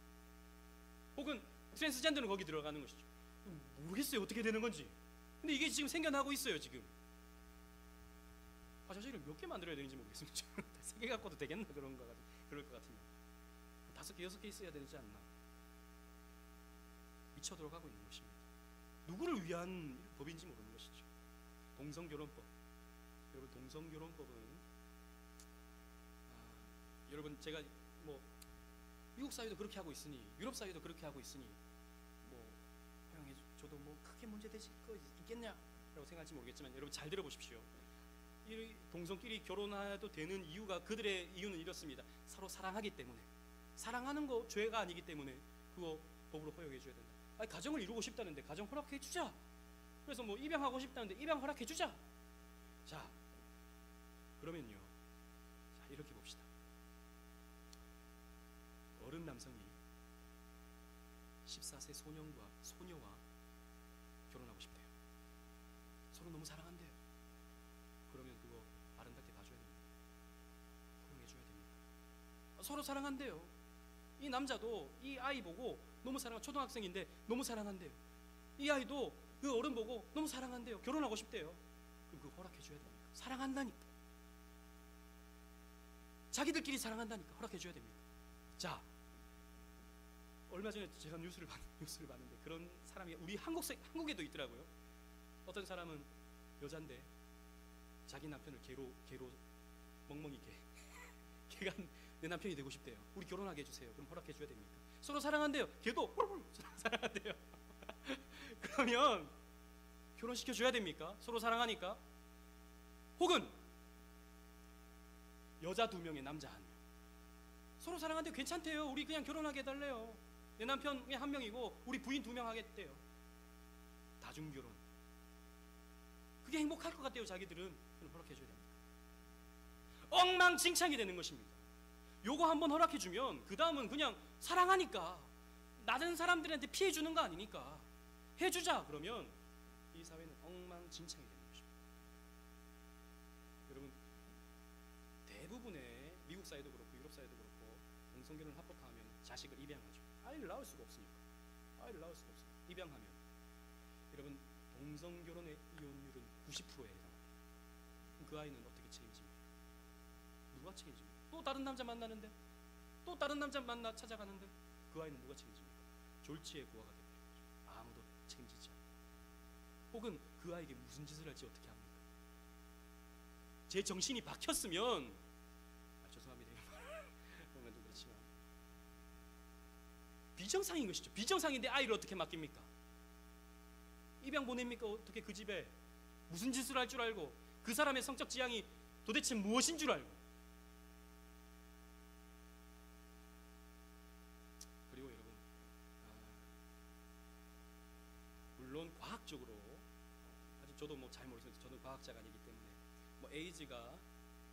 혹은 트랜스젠더는 거기 들어가는 것이죠. 모르겠어요, 어떻게 되는 건지. 근데 이게 지금 생겨나고 있어요. 지금 화장실을 몇 개 만들어야 되는지 모르겠습니다. 3개 갖고도 되겠나 그럴 것 같으면 5개, 6개 있어야 되지 않나. 미쳐 들어가고 있는 것입니다. 누구를 위한 법인지 모르는 것이죠. 동성결혼법. 여러분 동성결혼법은 여러분 제가 뭐 미국 사회도 그렇게 하고 있으니 유럽 사회도 그렇게 하고 있으니 뭐 허용해 줘도 뭐 크게 문제 되실 거 있겠냐라고 생각할지 모르겠지만 여러분 잘 들어보십시오. 이 동성끼리 결혼해도 되는 이유가 그들의 이유는 이렇습니다. 서로 사랑하기 때문에. 사랑하는 거 죄가 아니기 때문에 그거 법으로 허용해 줘야 된다. 아니, 가정을 이루고 싶다는데 가정 허락해 주자. 그래서 뭐 입양하고 싶다는데 입양 허락해 주자. 자, 그러면요. 자, 이렇게 봅시다. 어른 남성이 14세 소녀와 결혼하고 싶대요. 서로 너무 사랑한대요. 그러면 그거 아름답게 봐줘야 됩니다. 허용해줘야 됩니다. 서로 사랑한대요. 이 남자도 이 아이 보고 너무 초등학생인데 너무 사랑한대요. 이 아이도 그 어른 보고 너무 사랑한대요. 결혼하고 싶대요. 그럼 그거 허락해줘야 됩니다. 사랑한다니까. 자기들끼리 사랑한다니까 허락해줘야 됩니다. 자, 얼마 전에 제가 뉴스를 봤는데 그런 사람이 우리 한국에도 있더라고요. 어떤 사람은 여잔데 자기 남편을 개로 멍멍이 걔가 내 남편이 되고 싶대요. 우리 결혼하게 해주세요. 그럼 허락해줘야 됩니까? 서로 사랑한대요. 걔도 사랑한대요. 그러면 결혼시켜줘야 됩니까? 서로 사랑하니까. 혹은 여자 2명에 남자 1명 서로 사랑한데 괜찮대요. 우리 그냥 결혼하게 해달래요. 내 남편 그냥 1명이고 우리 부인 2명 하겠대요. 다중결혼. 그게 행복할 것 같대요. 자기들은. 그럼 허락해줘야 됩니다. 엉망진창이 되는 것입니다. 요거 한번 허락해주면 그 다음은 그냥 사랑하니까 다른 사람들한테 피해주는 거 아니니까 해주자 그러면 이 사회는 엉망진창이 되는 것입니다. 여러분 대부분의 미국 사회도 그렇고 유럽 사회도 그렇고 동성결혼을 합법화하면 자식을 입양하죠. 아이를 낳을 수가 없으니까. 입양하면 여러분 동성결혼의 이혼율은 90%에 해당합니다. 그 아이는 어떻게 책임집니까? 누가 책임집니까? 또 다른 남자 만나는데 또 다른 남자 찾아가는데 그 아이는 누가 책임집니까? 졸지에 구화가 되는 거죠. 아무도 책임지지 않고. 혹은 그 아이에게 무슨 짓을 할지 어떻게 합니까? 제 정신이 박혔으면 죄송합니다. 그런 좀 그렇지만 비정상인 것이죠. 비정상인데 아이를 어떻게 맡깁니까? 입양 보냅니까? 어떻게 그 집에 무슨 짓을 할 줄 알고 그 사람의 성적 지향이 도대체 무엇인 줄 알고. 그리고 여러분 물론 과학적으로 아직 저도 뭐 잘 모르겠어요. 저는 과학자가 아니기 때문에 뭐 에이즈가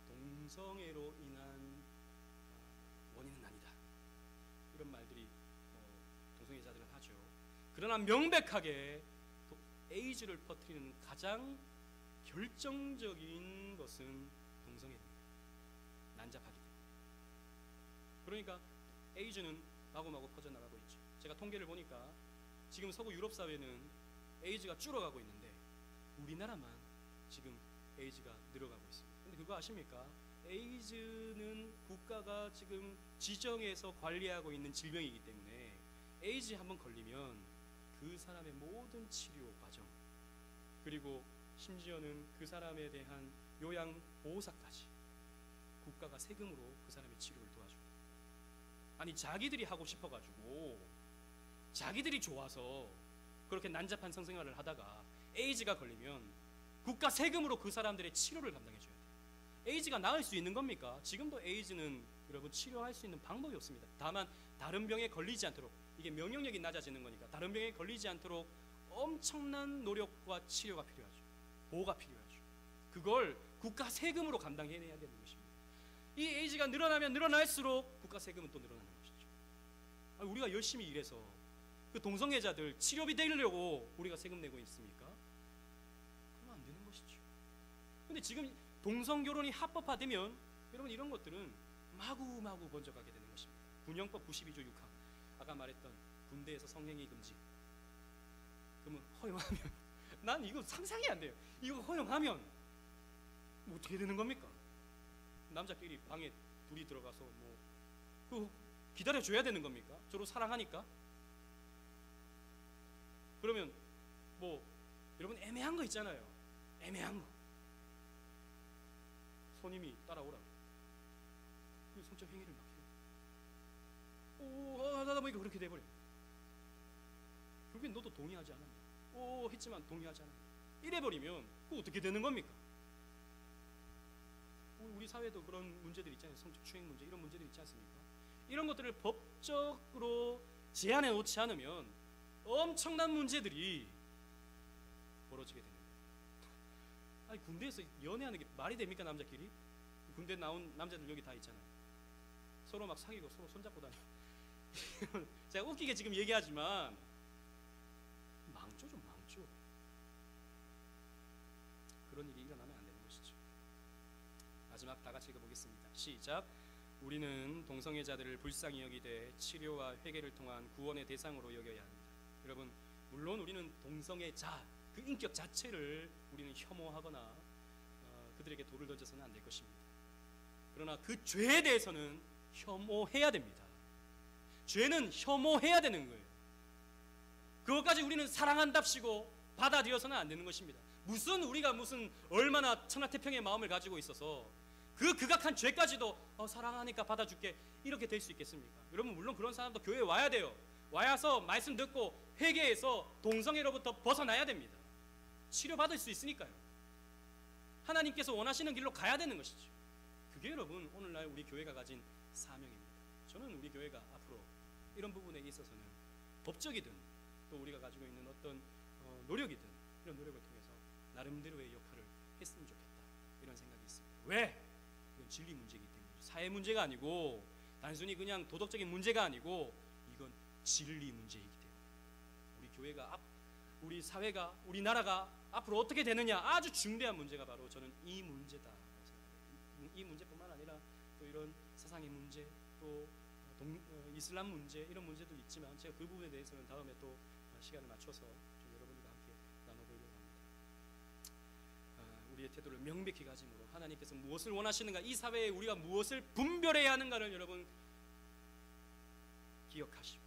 동성애로 인한 원인은 아니다 이런 말들이 동성애자들은 하죠. 그러나 명백하게 에이즈를 퍼뜨리는 가장 결정적인 것은 동성애입니다. 난잡하기 때문에. 그러니까 에이즈는 마구마구 퍼져나가고 있죠. 제가 통계를 보니까 지금 서구 유럽 사회는 에이즈가 줄어가고 있는데 우리나라만 지금 에이즈가 늘어가고 있습니다. 근데 그거 아십니까? 에이즈는 국가가 지금 지정해서 관리하고 있는 질병이기 때문에 에이즈 한번 걸리면 그 사람의 모든 치료 과정, 그리고 심지어는 그 사람에 대한 요양보호사까지 국가가 세금으로 그 사람의 치료를 도와줍니다. 아니, 자기들이 하고 싶어가지고 자기들이 좋아서 그렇게 난잡한 성생활을 하다가 에이즈가 걸리면 국가 세금으로 그 사람들의 치료를 감당해줘야 돼요. 에이즈가 나을 수 있는 겁니까? 지금도 에이즈는 여러분 치료할 수 있는 방법이 없습니다. 다만 다른 병에 걸리지 않도록, 이게 면역력이 낮아지는 거니까 다른 병에 걸리지 않도록 엄청난 노력과 치료가 필요하죠. 보호가 필요하죠. 그걸 국가 세금으로 감당해내야 되는 것입니다. 이 에이즈가 늘어나면 늘어날수록 국가 세금은 또 늘어나는 것이죠. 아니, 우리가 열심히 일해서 그 동성애자들 치료비 대려고 우리가 세금 내고 있습니까? 그러면 안 되는 것이죠. 근데 지금 동성결혼이 합법화되면 여러분 이런 것들은 마구마구 번져가게 되는 것입니다. 군형법 92조 6항, 아까 말했던 군대에서 성행위 금지, 그러면 허용하면 난 이거 상상이 안 돼요. 이거 허용하면 뭐 어떻게 되는 겁니까? 남자끼리 방에 둘이 들어가서 뭐 기다려줘야 되는 겁니까? 서로 사랑하니까? 그러면 뭐 여러분 애매한 거 있잖아요. 애매한 거. 손님이 따라오라고. 그 성적 행위를 막 해요. 하다 보니까 그렇게 돼버려. 결국엔 너도 동의하지 않았냐? 했지만 동의하지 않았냐? 이래버리면 그거 어떻게 되는 겁니까? 우리 사회도 그런 문제들 있잖아요. 성적 추행 문제, 이런 문제들 있지 않습니까? 이런 것들을 법적으로 제한해 놓지 않으면 엄청난 문제들이 벌어지게 됩니다. 아니, 군대에서 연애하는 게 말이 됩니까? 남자끼리? 군대 나온 남자들 여기 다 있잖아요. 서로 막 사귀고 서로 손잡고 다니고. 제가 웃기게 지금 얘기하지만 망조죠, 망조. 그런 일이 일어나면 안 되는 것이죠. 마지막 다 같이 읽어보겠습니다. 시작. 우리는 동성애자들을 불쌍히 여기되 치료와 회개를 통한 구원의 대상으로 여겨야 합니다. 여러분, 물론 우리는 동성애자 그 인격 자체를 우리는 혐오하거나 그들에게 돌을 던져서는 안 될 것입니다. 그러나 그 죄에 대해서는 혐오해야 됩니다. 죄는 혐오해야 되는 거예요. 그것까지 우리는 사랑한답시고 받아들여서는 안 되는 것입니다. 우리가 얼마나 천하태평의 마음을 가지고 있어서 그 극악한 죄까지도 사랑하니까 받아줄게 이렇게 될 수 있겠습니까? 여러분, 물론 그런 사람도 교회에 와야 돼요. 와서 말씀 듣고 회개해서 동성애로부터 벗어나야 됩니다. 치료받을 수 있으니까요. 하나님께서 원하시는 길로 가야 되는 것이죠. 그게 여러분 오늘날 우리 교회가 가진 사명입니다. 저는 우리 교회가 앞으로 이런 부분에 있어서는 법적이든 또 우리가 가지고 있는 어떤 노력이든 이런 노력을 통해서 나름대로의 역할을 했으면 좋겠다, 이런 생각이 있습니다. 왜? 이건 진리 문제이기 때문이죠. 사회 문제가 아니고 단순히 그냥 도덕적인 문제가 아니고 이건 진리 문제이기 때문에 우리 교회가 우리 사회가, 우리나라가 앞으로 어떻게 되느냐, 아주 중대한 문제가 바로 저는 이 문제다. 이 문제뿐만 아니라 또 이런 사상의 문제, 또 이슬람 문제, 이런 문제도 있지만 제가 그 부분에 대해서는 다음에 또 시간을 맞춰서 좀 여러분들과 함께 나눠보려고 합니다. 우리의 태도를 명백히 가짐으로 하나님께서 무엇을 원하시는가, 이 사회에 우리가 무엇을 분별해야 하는가를 여러분 기억하시고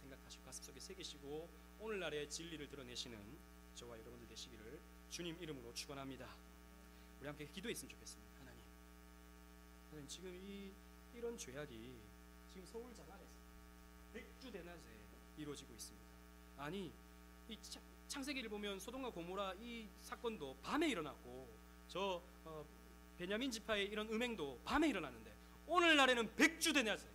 생각하시고 가슴속에 새기시고 오늘날의 진리를 드러내시는 저와 여러분들 되시기를 주님 이름으로 축원합니다. 우리 함께 기도했으면 좋겠습니다. 하나님, 지금 이런 죄악이 지금 서울 장안에서 백주대낮에 이루어지고 있습니다. 아니, 이 창세기를 보면 소돔과 고모라 이 사건도 밤에 일어났고 저 베냐민 지파의 이런 음행도 밤에 일어났는데 오늘날에는 백주대낮에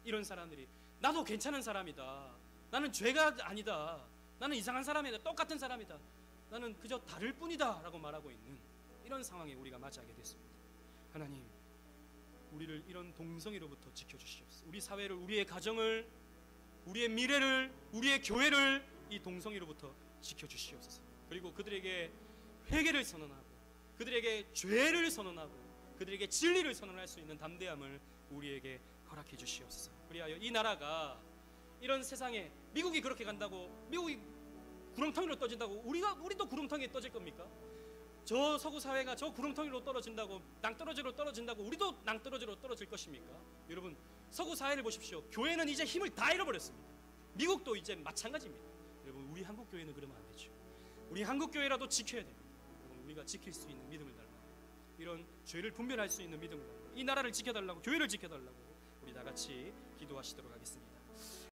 이런 사람들이 나도 괜찮은 사람이다, 나는 죄가 아니다, 나는 이상한 사람이다, 똑같은 사람이다, 나는 그저 다를 뿐이다 라고 말하고 있는 이런 상황에 우리가 맞이하게 됐습니다. 하나님, 우리를 이런 동성애로부터 지켜주시옵소서. 우리 사회를, 우리의 가정을, 우리의 미래를, 우리의 교회를 이 동성애로부터 지켜주시옵소서. 그리고 그들에게 회개를 선언하고 그들에게 죄를 선언하고 그들에게 진리를 선언할 수 있는 담대함을 우리에게 허락해 주시옵소서. 그리하여 이 나라가 이런 세상에, 미국이 그렇게 간다고, 미국이 구렁텅이로 떠진다고 우리도 구렁텅이에 떠질 겁니까? 저 서구 사회가 저 구렁텅이로 떨어진다고, 낭떠러지로 떨어진다고 우리도 낭떠러지로 떨어질 것입니까? 여러분, 서구 사회를 보십시오. 교회는 이제 힘을 다 잃어버렸습니다. 미국도 이제 마찬가지입니다. 여러분, 우리 한국 교회는 그러면 안 되죠. 우리 한국 교회라도 지켜야 됩니다. 여러분, 우리가 지킬 수 있는 믿음을 달라고, 이런 죄를 분별할 수 있는 믿음을 달라고, 이 나라를 지켜달라고, 교회를 지켜달라고 우리 다 같이 기도하시도록 하겠습니다.